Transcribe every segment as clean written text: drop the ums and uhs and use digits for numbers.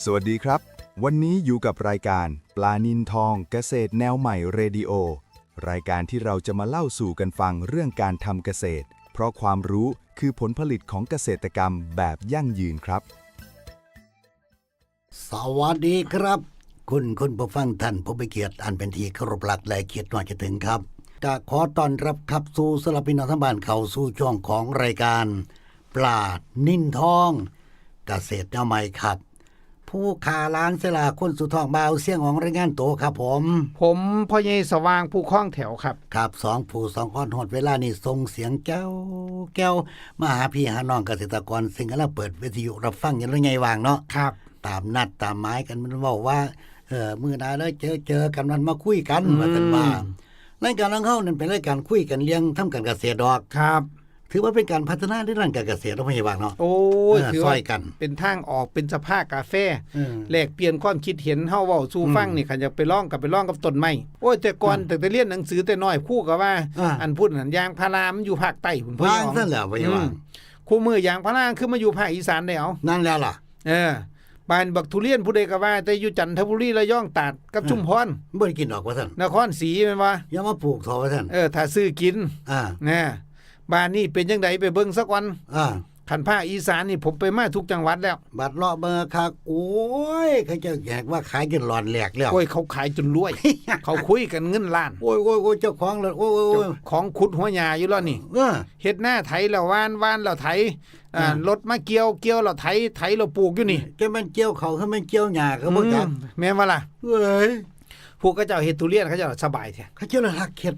สวัสดีครับวันนี้อยู่กับรายการปลานินทองเกษตรแนวใหม่เรดิโอรายการที่เราจะมาเล่าสู่กันฟังเรื่องการทำเกษตรเพราะความรู้คือผลผลิตของเกษตรกรรมแบบยั่งยืนครับสวัสดีครับคุณผู้ฟังท่านผู้มีเกียรติอันเป็นที่เคารพรักและเกียรติน้อยจะถึงครับก็ขอต้อนรับครับสู่สำหรับพี่น้องทั้งบ้านเข้าสู่ช่วงของรายการปลานินทองเกษตรแนวใหม่ครับผู้ขาล้างเสลาคนสุทองบ่าวเสียงของรายงานโตครับผมพ่อใหญ่สว่างผู้คล้องแถวครับครับ2ผู้2คนหดเวลานี่ส่งเสียงแก้วแก้วมาหาพี่หาน้องเกษตรกรซึ่งกำลังเปิดวิทยุรับฟังอยู่แล้วไงวางเนาะครับตามนัดตามหมายกันมันบอกว่ามื้อหน้าแล้วเจอกันมันมาคุยกันว่าซั่นว่ารายการของเฮานั่นเป็นรายการคุยกันเรื่องทำการเกษตรดอกครับถือว่าเป็นการพัฒนาในด้านการเกษตรเราไม่ให้วางเนาะโอ้ยถือซว่าอยกันเป็นทางออกเป็นสภาพกาแฟแลกเปลี่ยนความคิดเห็นเฮาเว้าสู่ฟังนี่คันจะไปร้องกับต้นไม้โอ้ยแต่ก่อนแต่เรียนหนังสือแต่น้อยครูก็ว่าอันพูดนั่นยางพารามันอยู่ภาคใต้พุ่นวางซั่นแหละว่าอย่างว่าคู่มือยางพาราคือมาอยู่ภาคอีสานได้เอานั่นแล้วล่ะบ้านบักทุเรียนผู้ใดก็ว่าแต่อยู่จันทบุรีระยองตราดกับชุมพรบ่ได้กินดอกว่าซั่นนครศรีแม่นว่าอย่ามาปลูกเถาะว่าซั่นถ้าซื้อกินนะบ้านนี้เป็นจังไดไปเบิ่งสักวันคันภาคอีสานนี่ผมไปมาทุกจังหวัดแล้วบัดเลาะเบิ่งคักโอ้ยเขาจะแยกว่าขายกันหลอนแหลกแล้วโอ้ยเขาขายจนรวย เขาคุยกันเงินล้านโอ้ยเจ้าของเลยโอ้ยของขุดหัวหญ้าอยู่แล้วนี่เฮ็ดหน้าไถแล้ววานแล้วไถรถมาเกี่ยวแล้วไถแล้วปลูกอยู่นี่จะมันเกี่ยวเขาคือมันเกี่ยวหญ้าก็บ่จักแม่นว่าล่ะเอ้ยพวกเขาเจ้าเฮ็ดทุเรียนเขาเจ้าสบายแท้เขาเจ้ารักเฮ็ด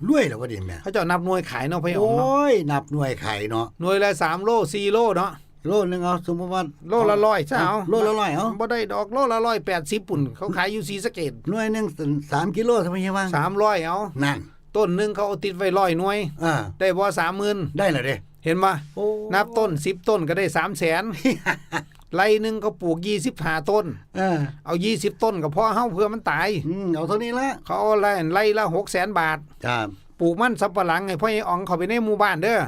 รวยแล้วว่าดิแม่เขาเจ้านับหน่วยขายเนาะพี่อ๋องเนาะโอ้ยนับหน่วยขายเนาะหน่วยละ3โล4โลเนาะโลนึงเอาสมมุติว่าโลละ100ซะเอาโลละ100เอาบ่ได้ดอกโลละ180ปุ่นเขาขายอยู่ศรีสะเกษหน่วยนึง3กิโลทำไมว่า300เอานั่นต้นนึงเขาเอาติดไว้100หน่วยได้บ่ 30,000 ได้ล่ะเด้เห็นบ่นับต้น10ต้นก็ได้ 300,000 ไร่นึงเขาปลูก25ต้นเอา20ต้นก็พอเฮาเพื่อมันตายเอาเท่านี้ละเขาเอาไร่ละ 600,000 บาทครับปลูกมันสำปะหลังให้พ่อไอ้อ๋องเข้าไปในหมู่บ้านเด้อ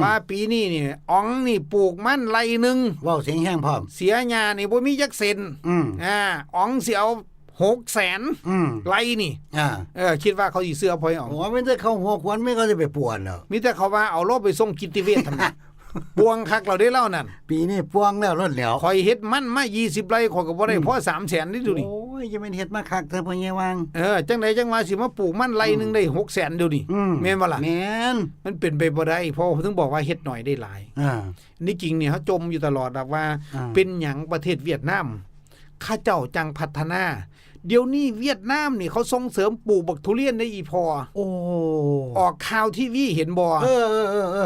ว่าปีนี้นี่อ๋องนี่ปลูกมันไร่นึงเว้าเสียงแห้งพร้อมเสียหญ้านี่บ่มีจักเซ็นอ๋องสิเอา600,000ไร่นี่คิดว่าเขาสิเชื่อพ่อไอ้อ๋องโอ้ไม่ได้เข้าหัวควันไม่เขาจะไปป่วนแล้วมีแต่เขาว่าเอารถไปส่งกิตติเวชทำไมปวงคักเราได้เล่านั่นปีนี้ปวงแล้วรถแล้วข่อยเฮ็ดมันมา20ไร่ข่อยก็บ่ได้พอ 300,000 นี่ดูนี่โอ้ยจะเป็นเฮ็ดมาคักแต่พ่อใหญ่วางจังได๋จังว่าสิมาปลูกมันไร่นึงได้600,000ดูนี่แม่นบ่ล่ะแม่นมันเป็นไปบ่ได้เพราะถึงบอกว่าเฮ็ดหน่อยได้หลายนี่จริงเนี่ยเฮาจมอยู่ตลอดว่าเป็นหยังประเทศเวียดนามเขาเจ้าจังพัฒนาเดี๋ยวนี้เวียดนามนี่เขาส่งเสริมปลูกบักทุเรียนได้อีพอออกข่าวทีวีเห็นบ่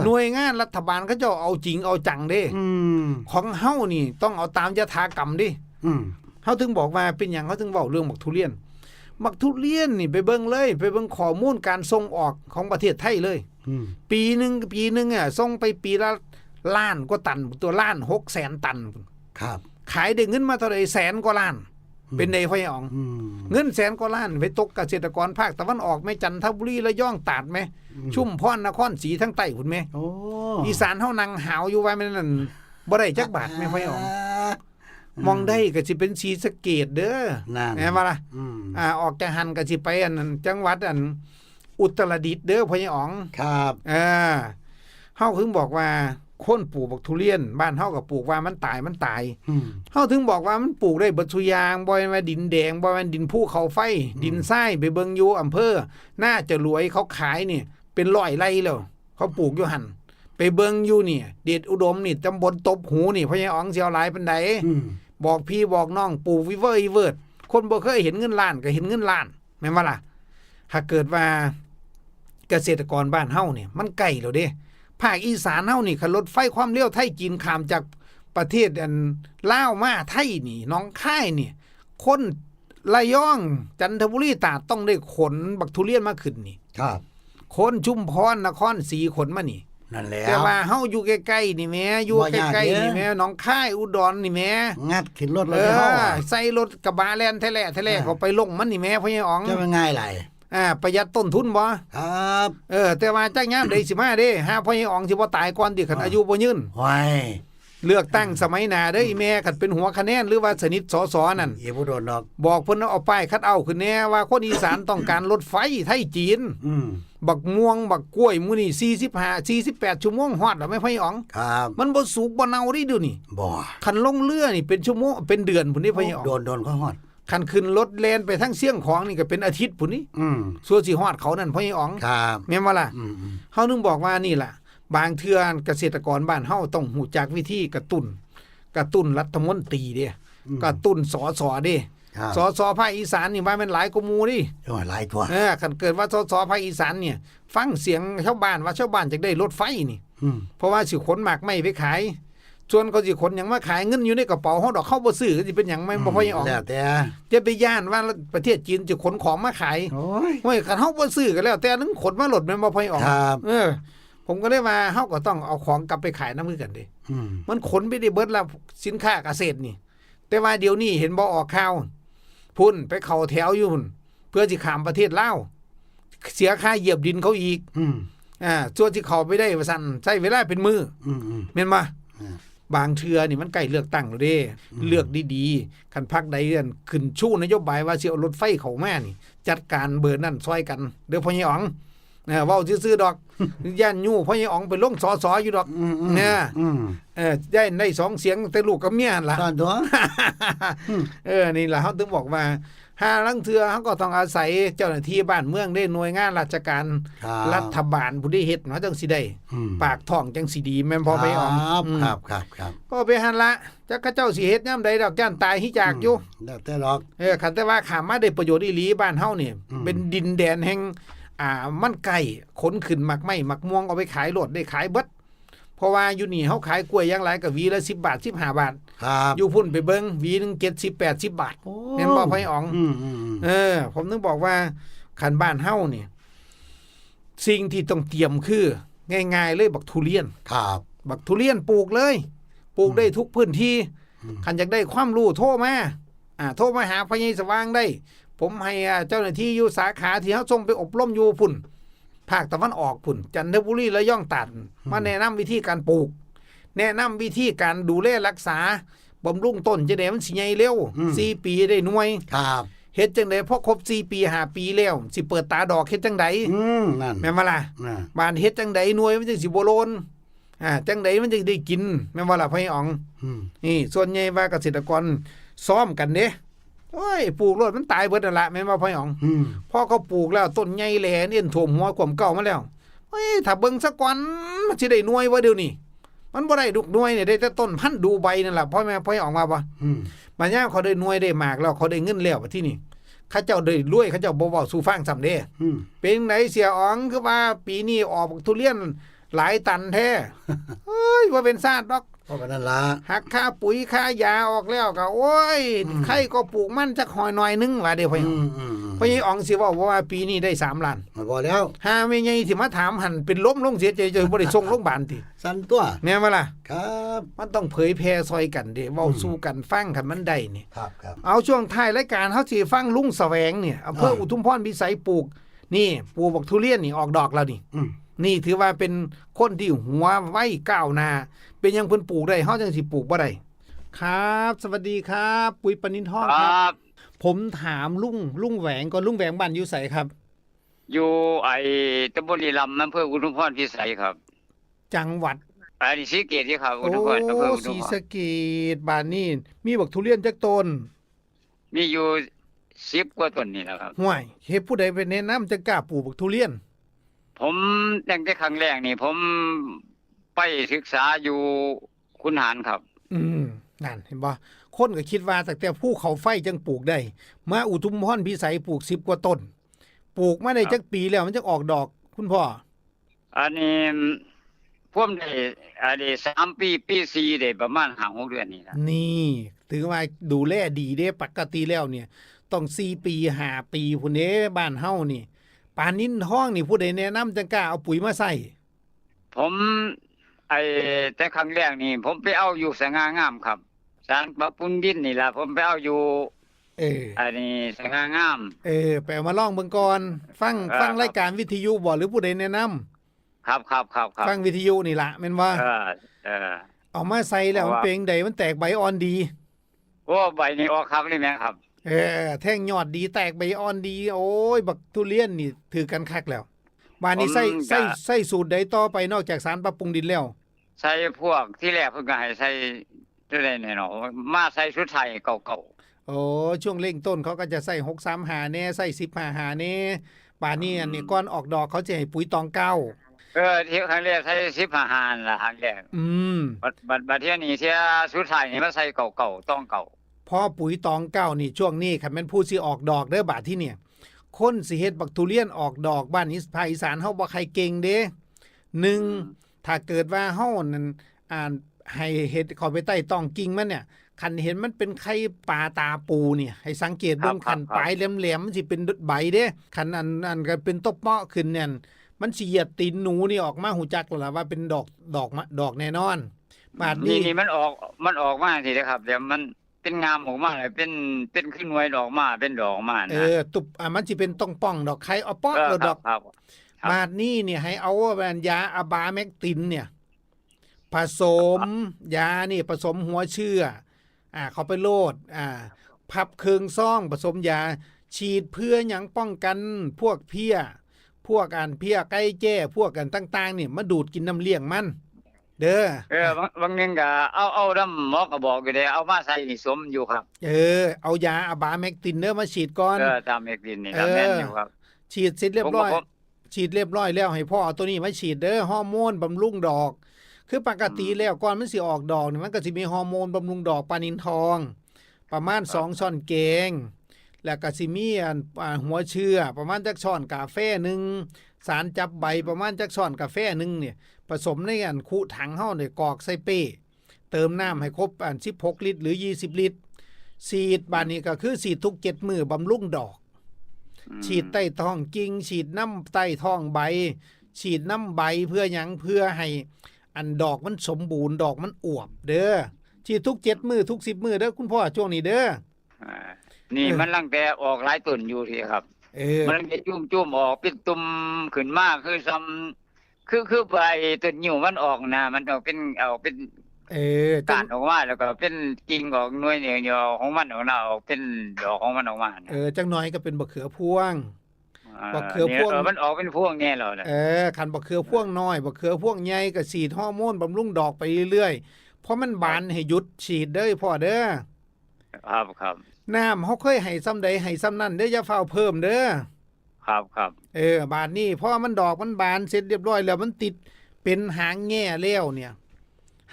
หน่วยงานรัฐบาลเขาเจ้าเอาจริงเอาจังเด้ของเฮานี่ต้องเอาตามยถากรรมดิเฮาถึงบอกว่าเป็นหยังเขาถึงเว้าเรื่องบักทุเรียนนี่ไปเบิ่งเลยไปเบิ่งข้อมูลการส่งออกของประเทศไทยเลยปีนึงส่งไปปีละล้านกว่าตันตัวล้าน 600,000 ตันครับขายได้เงินมาเท่าใดแสนกว่าล้านเป็นในพ่ออ๋องเงินแสนกว่าล้านไปตกเกษตรกรภาคตะวันออกแม่จันทบุรีระยองตราดแม่ชุมพรนครศรีทั้งใต้พุ่นแม่อีสานเฮานั่งหาวอยู่ว่าแม่นั่นบ่ได้จักบาทแม่พ่ออ๋องมองได้ก็สิเป็นศรีสะเกษเด้อแม่นบ่ล่ะออกจากหันก็สิไปอันจังหวัดอันอุตรดิตถ์เด้อพ่ออ๋องครับเฮาถึงบอกว่าคนปลูกบักทุเรียนบ้านเฮาก็ปลูกว่ามันตายเฮาถึงบอกว่ามันปลูกได้เบิดทุกอย่างบ่แม่นว่าดินแดงบ่แม่นดินภูเขาไฟดินทรายไปเบิ่งอยู่อำเภอน่าจะรวยเขาขายนี่เป็น100ไร่แล้วเขาปลูกอยู่หั่นไปเบิ่งอยู่นี่เดชอุดมนี่ตำบลตบหูนี่พ่อใหญ่อ๋องสิเอาหลายปานใดบอกพี่บอกน้องปลูกวิเวิร์ดคนบ่เคยเห็นเงินล้านก็เห็นเงินล้านแม่นบ่ล่ะถ้าเกิดว่าเกษตรกรบ้านเฮาเนี่ยมันใกล้แล้วเด้ภาคอีสานเฮานี่คันรถไฟความเร็วไทยจีนข้ามจากประเทศอันลาวมาไทยนี่หนองคายนี่คนระยองจันทบุรีตราดต้องได้ขนบักทุเรียนมาขึ้นนี่ครับคนชุมพรนครศรีขนมานี่นั่นแหละแต่ว่าเฮาอยู่ใกล้ๆนี่แม่อยู่ใกล้ๆนี่แม่หนองคายอุดรนี่แม่งัดขึ้นรถเลยเฮาใส่รถกระบะแล่นแท้ๆเขาไปลงมันนี่แม่พ่อใหญ่อ๋องจะง่ายหลายประหยัดต้นทุนบ่ครับแต่ว่าจักยามใดสิมาเด้หาพ่อใหญ่อ๋องสิบ่ตายก่อนติคันอายุบ่ยืนว้าย เลือกตั้งสมัยหน้าเด้ออีแม่คันเป็นหัวคะแนนหรือว่าสนิทสสนั่น อย่าบ่โดนดอก บอกเพิ่นเอาป้ายคัดเอาขึ้นแน่ว่าคนอีสานต้องการรถไฟไทยจีน บักม่วงบักกล้วยมื้อนี้45 48ชั่วโมงฮอดแล้วแม่พ่ออ๋อง ครับ มันบ่สุกบ่เน่าดิเดี๋ยวนี้ บ่ คันลงเรือนี่เป็นชั่วโมงเป็นเดือนพุ่นนี่พ่ออ๋อง โดนก็ฮอด คันขึ้นรถแล่นไปทั้งเสียงของนี่ก็เป็นอาทิตย์พุ่นนี่ส่วนสิฮอดเขานั่นพ่ออ๋อง ครับ แม่นบ่ล่ะ เฮานึงบอกว่านี่ล่ะ บางเทื่อเกษตรกรบ้านเฮาต้องหูจักวิธีกระตุ้นรัฐมนตรีเด้กระตุ้นสสเด้ ครับ สสภาคอีสานนี่ว่าแม่นหลายกว่าหมู่ดิ โอ้ยหลายตัว คันเกิดว่าสสภาคอีสานเนี่ยฟังเสียงชาวบ้านว่าชาวบ้านจะได้รถไฟนี่ เพราะว่าสิขนหมากไม้ไปขาย ส่วนเขาสิขนหยังมาขายเงินอยู่ในกระเป๋าเฮาดอกเข้าบ่ซื้อก็สิเป็นหยังแม่นบ่ค่อยออก แล้วแต่ จะไปย่านว่าประเทศจีนจะขนของมาขาย โอ้ย โอ้ยคันเฮาบ่ซื้อก็แล้วแต่นึงขนมาหลดแม่นบ่ค่อยออก ครับ ผมก็เลยว่าเฮาก็ต้องเอาของกลับไปขายนำคือกันเด้ มันขนไปได้เบิดละสินค้าเกษตรนี่ แต่ว่าเดี๋ยวนี้เห็นบ่ออกข่าวพุ่นไปเข้าแถวอยู่พุ่นเพื่อสิข้ามประเทศลาวเสียค่าเหยียบดินเขาอีกส่วนที่เข้าไปได้ว่าซั่นใช้เวลาเป็นมื้อแม่นบ่บางเทื่อนี่มันใกล้เลือกตั้งแล้วเด้เลือกดีๆคันพรรคใดอันขึ้นชู้นโยบายว่าสิเอารถไฟเข้ามานี่ จัดการเบอร์นั่นซอยกันเด้อพ่อใหญ่อ๋องเว้าซื่อๆดอก ย่านยู่พ่อใหญ่อ๋องไปลงสสอยู่ดอกเนี่ยได้2เสียงแต่ลูกกับเมียนั่นล่ะ ตอนตัว นี่ล่ะเฮาถึงบอกว่าห้าลังเทือเฮาก็ต้องอาศัยเจ้าหน้าที่บ้านเมืองได้หน่วยงานราชการ ครับ รัฐบาลผู้ที่เฮ็ดเนาะจังสิได้ปากท้องจังสิดีแม่นพอไปอ๋อง ครับ ก็ไปหั่นละจักเขาเจ้าสิเฮ็ดยามใดดอกย่านตายหิจากอยู่ แล้วแต่ดอก คันแต่ว่าข้ามมาได้ประโยชน์อีหลีบ้านเฮานี่เป็นดินแดนแห่งมันไก่ขนขึ้นหมักไม้หมักม่วงเอาไปขายโลดได้ขายเบิดเพราะว่าอยู่นี่เฮาขายกล้วยอย่างหลายก็หวีละ10 บาท 15 บาท ครับ อยู่พุ่นไปเบิ่งหวีนึง70 80 บาทแม่นบ่พ่ออ๋อง ผมนึกบอกว่าคันบ้านเฮานี่สิ่งที่ต้องเตรียมคือง่ายๆเลยบักทุเรียน ครับ บักทุเรียนปลูกเลยปลูกได้ทุกพื้นที่คันอยากได้ความรู้โทรมาโทรมาหาพญายสว่างได้ ผมให้เจ้าหน้าที่อยู่สาขาที่เฮาส่งไปอบรมอยู่พุ่นภาคตะวันออกพุ่นจันทบุรีระยองตราดมาแนะนำวิธีการปลูก แนะนำวิธีการดูแลรักษาบำรุงต้นจะได้มันสิใหญ่เร็ว4 ปีได้หน่วย ครับ เฮ็ดจังได๋พอครบ4 ปี5 ปีแล้วสิเปิดตาดอกเฮ็ดจังได๋ นั่น แม่นบ่ล่ะบ้านเฮ็ดจังได๋หน่วยมันจังสิบ่โลนจังได๋มันจะได้กินแม่นบ่ล่ะพ่ออ๋องนี่ส่วนใหญ่ว่าเกษตรกรซ้อมกันเด้โอ้ยปลูกโลดมันตายเบิดนั่นล่ะแม่นบ่พ่ออ๋องพอเขาปลูกแล้วต้นใหญ่แหลเนียนท่วมหัวความเก่ามาแล้วเฮ้ยถ้าเบิ่งซะก่อนมันสิได้หน่วยบ่เดี๋ยวนี้มันบ่ได้ดอกหน่วยเนี่ยได้แต่ต้นพันธุ์ดูใบนั่นล่ะพ่อแม่พ่ออ๋องว่าบ่บัดยามเขาได้หน่วยได้หมากแล้วเขาได้เงินแล้วที่นี่เขาเจ้าได้รวยเขาเจ้าบ่เว้าสู่ฟังซ้ำเด้เป็นไดเสียอ๋องคือว่าปีนี้ออกทุเรียนหลายตันแท้เฮ้ยบ่เป็นซาดดอก เพราะว่านั่นล่ะ หักค่าปุ๋ยค่ายาออกแล้วก็โอ้ยใครก็ปลูกมันจักหอยหน่อยนึงว่าเด้พ่อพ่อใหญ่อ๋องสิเว้าว่าปีนี้ได้3 ล้าน มาบ่แล้ว หาแม่ใหญ่สิมาถามหั่นเป็นล้มลงเสียใจจนบ่ได้ส่งโรงพยาบาลติ สั่นตัว แม่นบ่ล่ะ ครับ มันต้องเผยแพร่ซอยกันเด้เว้าสู่กันฟังคันมันได้นี่ ครับ เอาช่วงท้ายรายการเฮาสิฟังลุงแสวงเนี่ยอำเภออุทุมพรพิสัยปลูกนี่ปลูกบักทุเรียนนี่ออกดอกแล้วนี่นี่ถือว่าเป็นคนที่หัวไวก้าวหน้าเป็นหยังเพิ่นปลูกได้เฮาจังสิปลูกบ่ได้ครับ สวัสดีครับ ปุ๋ยปนินทองครับผมถามลุงแหวงก่อนลุงแหวงบ้านอยู่ไสครับ อยู่ตำบลลีลำอำเภออุทุมพรพิสัยครับ จังหวัด นี่ศรีเกตที่ครับอุทุมพรอำเภออุ ศ ทุ รี มพร สะเกษบ้านนี้มีบักทุเรียนจักต้น มีอยู่10 กว่าต้นนี่แหละครับ ห่วยเฮ็ดผู้ใดไปแนะนำจะกล้าปลูกบักทุเรียน ผมตั้งแต่ครั้งแรกนี่ผมไปศึกษาอยู่คุนหารครับ นั่นเห็นบ่คนก็คิดว่าแต่ภูเขาไฟจังปลูกได้ มาอุทุมพรพิสัยปลูก10 กว่าต้นปลูกมาได้จักปีแล้วมันจะออกดอกคุณพ่อ อันนี้พวกได้3 ปีปี4ได้ประมาณ 5-6 เดือนนี่ล่ะ นี่ถือว่าดูแลดีเด้ปกติแล้วเนี่ยต้อง4 ปี5 ปีพุ่นเด้บ้านเฮานี่ปานนินทองนี่ผู้ใดแนะนำจังกล้าเอาปุ๋ยมาใส่ ผมแต่ครั้งแรกนี่ผมไปเอาอยู่สง่างามครับสารปรับปรุงดินนี่ล่ะผมไปเอาอยู่อันนี้สง่างาม ไปเอามาลองเบิ่งก่อนฟังรายการวิทยุบ่หรือผู้ใดแนะนำ ครับ ฟังวิทยุนี่ล่ะแม่นว่า เอามาใส่แล้วมันเป็นใดมันแตกใบอ่อนดี โอ้ใบนี้ออกครับนี่แม่ครับ แท่งยอดดีแตกใบอ่อนดี โอ้ยบักทุเรียนนี่ถือกันคักแล้วบ้านนี้ใส่สูตรใดต่อไปนอกจากสารปรับปรุงดินแล้ว ใส่พวกที่แรกเพิ่นก็ให้ใส่ตัวใดแน่เนาะมาใส่ชุดไทยเก่า โอ้ช่วงเร่งต้นเขาก็จะใส่635หาแน่ใส่15หาแน่ป่านนี้อันนี้ก่อนออกดอกเขาจะให้ปุ๋ยตองเก้า ๆที่ครั้งแรกใส่15หารล่ะครั้งแรก บัดเที่ยนี้เที่ยชุดไทยนี่มันใส่เก่าๆต้องเก่า พอปุ๋ยตองเก้านี่ช่วงนี้คันแม่นผู้สิออกดอกเด้อบาดที่เนี่ยคนสิเฮ็ดบักทุเรียนออกดอกบ้านภาคอีสานเฮาบ่ใครเก่งเด้หนึ่งถ้าเกิดว่าเฮานั่นให้เฮ็ดเข้าไปใต้ต้องกิ่งมันเนี่ยคันเห็นมันเป็นไข่ปลาตาปูเนี่ยให้สังเกตเบิ่งคันปลายแหลมๆมันสิเป็นใบเด้คันอันก็เป็นตบเมาะขึ้นเนี่ยมันสิเหยียดตีนหนูนี่ออกมาหูจักแล้วล่ะว่าเป็นดอกแน่นอนบาดนี้ นี่มันออกมาสิครับเดี๋ยวมันเป็นงามออกมาเลยเป็นขึ้นหน่วยดอกมาเป็นดอกมานะตุบมันสิเป็นต้องป้องดอกไข่เอาป๊อกแล้วดอก ครับ บาดนี้เนี่ยให้เอายาอะบาแมกตินเนี่ยผสมยานี่ผสมหัวเชื้อเขาไปโลดพับเครื่องซ่องผสมยาฉีดเพื่อหยังป้องกันพวกเพี้ยพวกเพี้ยไก่แจ้พวกกันต่างๆนี่มาดูดกินน้ำเลี้ยงมันเด้อบางนึงก็เอาน้ำหมอก็บอกอยู่ได้เอามาใส่นี่สมอยู่ครับเอายาอะบาแมกตินเด้อมาฉีดก่อนตามแมกตินนี่ครับแม่นอยู่ครับฉีดเสร็จเรียบร้อยฉีดเรียบร้อยแล้วให้พ่อเอาตัวนี้มาฉีดเด้อฮอร์โมนบำรุงดอกคือปกติแล้วก่อนมันสิออกดอกนี่มันก็สิมีฮอร์โมนบำรุงดอกปลานิลทองประมาณ2ช้อนแกงแล้วก็สิมีหัวเชื้อประมาณจักช้อนกาแฟนึงสารจับใบประมาณจักช้อนกาแฟนึงเนี่ยผสมในคุถังเฮาเนี่ยกรอกใส่เป้เติมน้ำให้ครบ16ลิตรหรือ20ลิตรฉีดบาดนี้ก็คือฉีดทุก7มื้อบำรุงดอกฉีดใต้ท้องกิ่งฉีดน้ำใต้ท้องใบฉีดน้ำใบเพื่อหยังเพื่อให้ดอกมันสมบูรณ์ดอกมันอวบเด้อฉีดทุก7มื้อทุก10มื้อเด้อคุณพ่อช่วงนี้เด้อนี่มันลังแต่ออกหลายต้นอยู่ที่ครับมันจะจุ่มออกเป็นตุ่มขึ้นมาคือซ้ำคือใบต้นนิ้วมันออกนะมันออกเป็นก้านออกมาแล้วก็เป็นกิ่งออกหน่วยเดียวของมันออกหน้าออกเป็นดอกของมันออกมาจักหน่อยก็เป็นบักเขือพวงบักเขือพวงมันออกเป็นพวงแน่แล้วคันบักเขือพวงน้อยบักเขือพวงใหญ่ก็ฉีดฮอร์โมนบำรุงดอกไปเรื่อยๆเพราะมันบานให้หยุดฉีดเด้อพ่อเด้อครับน้ำเฮาเคยให้ซ้ำใดให้ซ้ำนั้นเด้ออย่าฟ้าวเพิ่มเด้อครับบานนี้พอมันดอกมันบานเสร็จเรียบร้อยแล้วมันติดเป็นหางแง่แล้วเนี่ย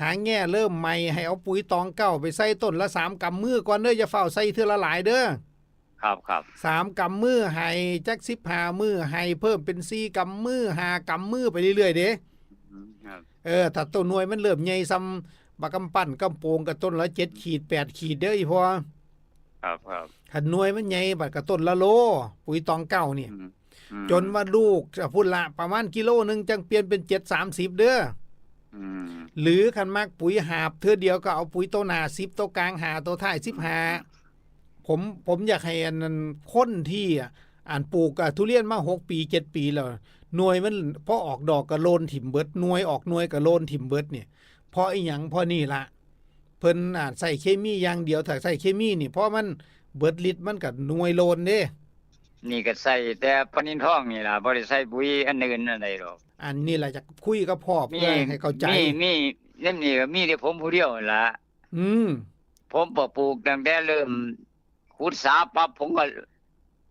หางแง่เริ่มใหม่ให้เอาปุ๋ยตองเก้าไปใส่ต้นละ3กำมือก่อนเด้ออย่าฟ้าวใส่เทื่อละหลายเด้อครับ3กำมือให้จัก15มือให้เพิ่มเป็น4กำมือ5กำมือไปเรื่อยๆเด้ถ้าต้นหน่วยมันเริ่มใหญ่ซ้ำบักกำปั้นกำโปงกับต้นละ7ขีด8ขีดเด้ออีพ่อครับคันหน่วยมันใหญ่บัดกับต้นละโลปุ๋ยตองเก้านี่จนว่าลูกจะพุ่นละประมาณกิโลนึงจังเปลี่ยนเป็น7-30เด้อหรือคันมากปุ๋ยหาบเทื่อเดียวก็เอาปุ๋ยโตหน้า10โตกลาง5โตท้าย15ผมอยากให้นั้นคนที่ปลูกทุเรียนมา6ปี7ปีแล้วหน่วยมันพอออกดอกก็โลนถิ่มเบิดหน่วยออกหน่วยก็โลนถิ่มเบิดเนี่ยเพราะอีหยังเพราะนี่ละเพิ่นใส่เคมีอย่างเดียวถ้าใส่เคมีนี่เพราะมันเบิดฤทธิ์มันก็หน่วยโลนเด้นี่ก็ใส่แต่ปนินทองนี่ล่ะบ่ได้ใส่ปุ๋ยอันอื่นอะไรหรอกอันนี้ล่ะจะคุยกับพ่อเพื่อให้เข้าใจมีเล่มนี้ก็มีแต่ผมผู้เดียวนั่นล่ะผมปลูกตั้งแต่เริ่มขุดสาปั๊บผมก็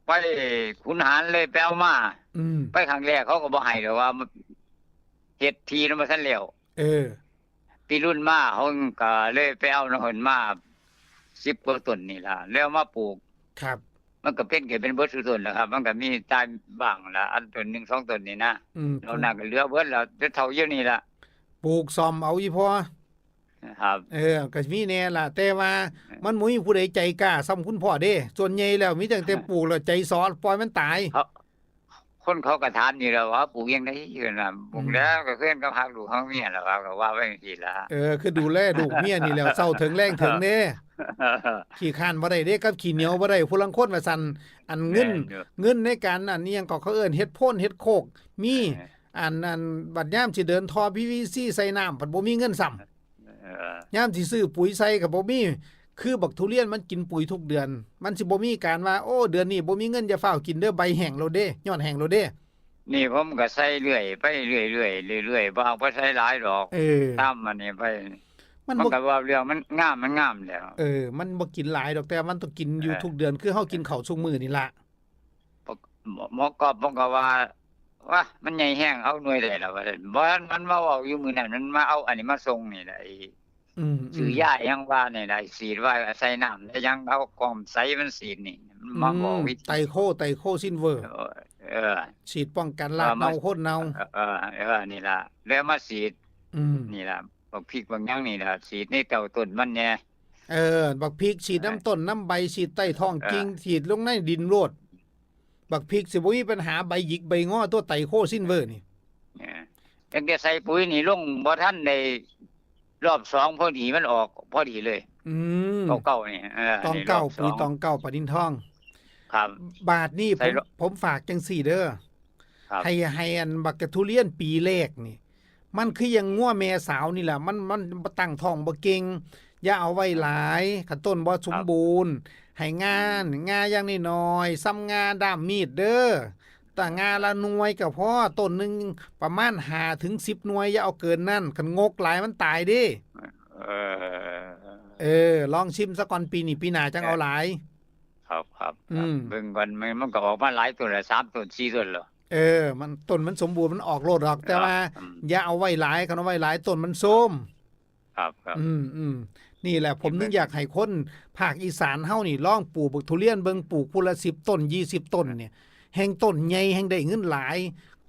ไปขุนหารเลยไปเอามาไปครั้งแรกเขาก็บ่ให้ดอกว่าเฮ็ดทีนำมาซั่นแล้วปีรุ่นมาเขาก็เลยไปเอาหนมา10กว่าต้นนี่ล่ะแล้วมาปลูกครับมันก็เป็นเบิดทุกต้นแหละครับมันก็มีตายบ้างล่ะอันต้น1 2ต้นนี่นะเราน่าก็เหลือเบิดแล้วแต่เท่าอยู่นี่ล่ะปลูกซ่อมเอาอีพ่อครับก็มีแน่ล่ะแต่ว่ามันบ่มีผู้ใดใจกล้าซ้ำคุณพ่อเด้ส่วนใหญ่แล้วมีแต่ปลูกแล้วใจซอปล่อยมันตายคนเขาก็ถามอยู่แล้วว่าปลูกยังไงอยู่น่ะปลูกแล้วก็เพิ่นก็พักลูกเฮาเมียแล้วก็ว่าไว้จังซี่ล่ะคือดูแลลูกเมียนี่แล้วเซาถึงแรงถึงเด้ขี้คร้านบ่ได้เด้กับขี้เหนียวบ่ได้ผู้ลางคนว่าซั่นเงินในการนี้ยังก็เขาเอิ้นเฮ็ดโพ่นเฮ็ดโคกมีบัดยามสิเดินท่อ PVC ใส่น้ำบัดบ่มีเงินซ้ำ ยามสิซื้อปุ๋ยใส่ก็บ่มีคือบักทุเรียนมันกินปุ๋ยทุกเดือนมันสิบ่มีการว่าโอ้เดือนนี้บ่มีเงินจะฟ้าวกินเด้อใบแห้งแล้วเด้ยอดแห้งแล้วเด้ นี่ผมก็ใส่เรื่อยไปเรื่อยๆบ่เอาไปใส่หลายดอกตามมันนี่ไปมันก็ว่าเรื่องมันงามแล้ว มันบ่กินหลายดอกแต่มันต้องกินอยู่ทุกเดือนคือเฮากินข้าวทุกมื้อนี่ล่ะหมอกอบผมก็ว่ามันใหญ่แห้งเอาหน่วยได้แล้วว่าบ่มันมาเว้าอยู่มื้อนั้นมันมาเอาอันนี้มาส่งนี่แหละซื้อยายังว่านี่ได้ฉีดว่าใส่น้ำแล้วยังเอากล่องใสมันฉีดนี่มาบอกวิธีไตโคซินเวอร์ฉีดป้องกันรากเน่าโคตรเน่านี่ล่ะแล้วมาฉีดนี่ล่ะบักพริกบางอย่างนี่ล่ะฉีดในเต้าต้นมันแน่บักพริกฉีดน้ำต้นน้ำใบฉีดใต้ท้องกิ่งฉีดลงในดินโลดบักพริกสิบ่มีปัญหาใบหยิกใบงอตัวไตโคซินเวอร์นี่ตั้งแต่ใส่ปุ๋ยนี่ลงบ่ทันได้รอบ2พอดีมันออกพอดีเลยเก่านี่ตองเก่าปุ๋ยตองเก่าปะดินทองครับบาทนี่ผมฝากจังซี่เด้อให้อันบักกะทุเรียนปีแรกนี่มันคือยังงัวแม่สาวนี่แหละมันตั้งท้องบ่เก่งอย่าเอาไว้หลายคันต้นบ่สมบูรณ์ให้งาอย่างน้อยๆซ้ำงาด้ามมีดเด้อแต่งาละหน่วยก็พอต้นนึงประมาณ5ถึง10หน่วยอย่าเอาเกินนั่นคันงกหลายมันตายเด้ลองชิมซะก่อนปีนี้ปีหน้าจังเอาหลายครับเบิ่งก่อนมันก็ออกมาหลายต้นละ3ต้น4ต้นแล้วมันต้นมันสมบูรณ์มันออกโลดดอกแต่ว่าอย่าเอาไว้หลายคันเอาไว้หลายต้นมันส้มครับนี่แหละผมนึกอยากให้คนภาคอีสานเฮานี่ลองปลูกบักทุเรียนเบิ่งปลูกพุ่นละ10ต้น20ต้นเนี่ยแห่งต้นใหญ่แห่งได้เงินหลาย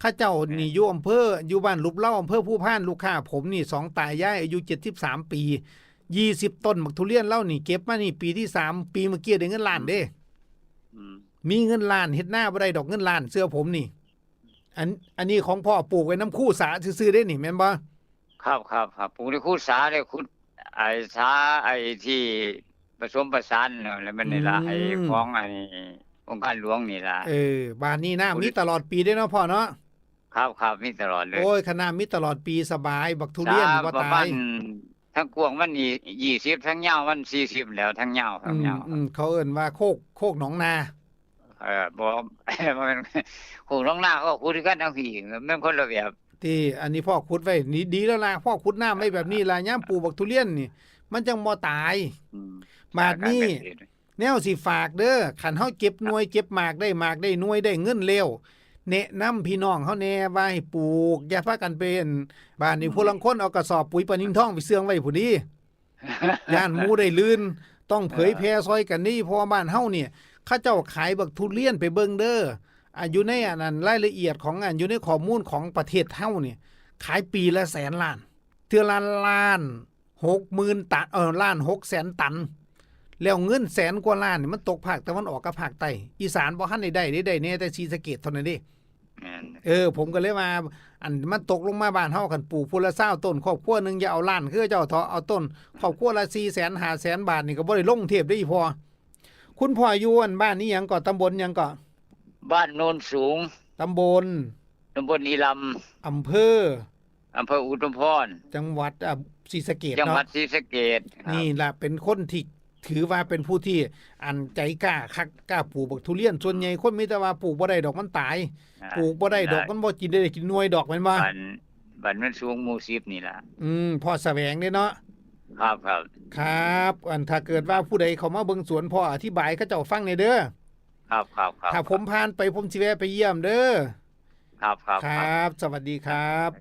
ข้าเจ้านี่อยู่อำเภออยู่บ้านลุบเล่าอำเภอผู้พานลูกค้าผมนี่2ตายายอายุ73ปี20ต้นบักทุเรียนเล่านี่เก็บมานี่ปีที่3ปีเมื่อกี้ได้เงินล้านเด้มีเงินล้านเฮ็ดหน้าบ่ได้ดอกเงินล้านเสื้อผมนี่อันนี้ของพ่อปลูกไว้น้ำคู่สาซื่อๆได้นี่แม่นบ่ครับปลูกในคู่สาได้คุดไอ้สาไอ้ที่ผสมประสานแล้วมันนี่ล่ะไอ้ของไอ้องค์การหลวงนี่ล่ะบ้านนี้น้ามีตลอดปีได้เนาะพ่อเนาะครับมีตลอดเลยโอ้ยคณะมีตลอดปีสบายบักทุเรียนบ่ตายทั้งกวางมันนี่20ทั้งยาวมัน40แล้วทั้งยาวเขาเอิ้นว่าโคกหนองนาบ่มันโคกหนองนาเขาขุดกันทั้งพี่มันคนละแบบที่อันนี้พ่อขุดไว้นี่ดีแล้วล่ะพ่อขุดน้ำไว้แบบนี้ล่ะยามปลูกบักทุเรียนนี่มันจังบ่ตายบาดนี้แนวสิฝากเด้อคันเฮาเก็บหน่วยเก็บหมากได้หน่วยได้เงินเร็วแนะนำพี่น้องเฮาแน่ว่าให้ปลูกอย่าพากันเป็นบ้านนี้ผู้ลังคนเอากระสอบปุ๋ยปะนิ่งทองไปเสื่องไว้ผู้นี้ย่านหมู่ได้ลื่นต้องเผยแพร่ซอยกันนี่เพราะบ้านเฮาเนี่ยเขาเจ้าขายบักทุเรียนไปเบิ่งเด้ออยู่ในอันนั้นรายละเอียดของอยู่ในข้อมูลของประเทศเฮาเนี่ยขายปีละแสนล้านเทื่อละล้าน 60,000 ตันล้าน 600,000 ตันแล้วเงินแสนกว่าล้านนี่มันตกภาคตะวันออกกับภาคใต้อีสานบ่ทันได้แน่แต่ศรีสะเกษเท่านั้นเด้ผมก็เลยว่าอันมันตกลงมาบ้านเฮาคันปลูกพุ่นละ20ต้นครอบครัวนึงอย่าเอาล้านคือเจ้าเถาะเอาต้นครอบครัวละ 400,000 500,000 บาทนี่ก็บ่ได้ลงเทพได้อีพอคุณพ่ออยู่อันบ้านนี้หยังก็ตำบลหยังก็บ้านโนนสูงตำบลอีลำอำเภออุทุมพรจังหวัดศรีสะเกษจังหวัดศรีสะเกษนี่ล่ะเป็นคนที่ถือว่าเป็นผู้ที่อันใจกล้าคักกล้าปลูกบักทุเรียนส่วนใหญ่คนมีแต่ว่าปลูกบ่ได้ดอกมันตายปลูกบ่ได้ดอกมันบ่กินได้กินหน่วยดอกแม่นบ่บ้านมันสูงหมู่10นี่ล่ะพ่อแสวงเด้เนาะครับอันถ้าเกิดว่าผู้ใดเข้ามาเบิ่งสวนพ่ออธิบายเขาเจ้าฟังได้เด้อครับถ้าผมผ่านไปผมสิแวะไปเยี่ยมเด้อครับสวัสดีครับ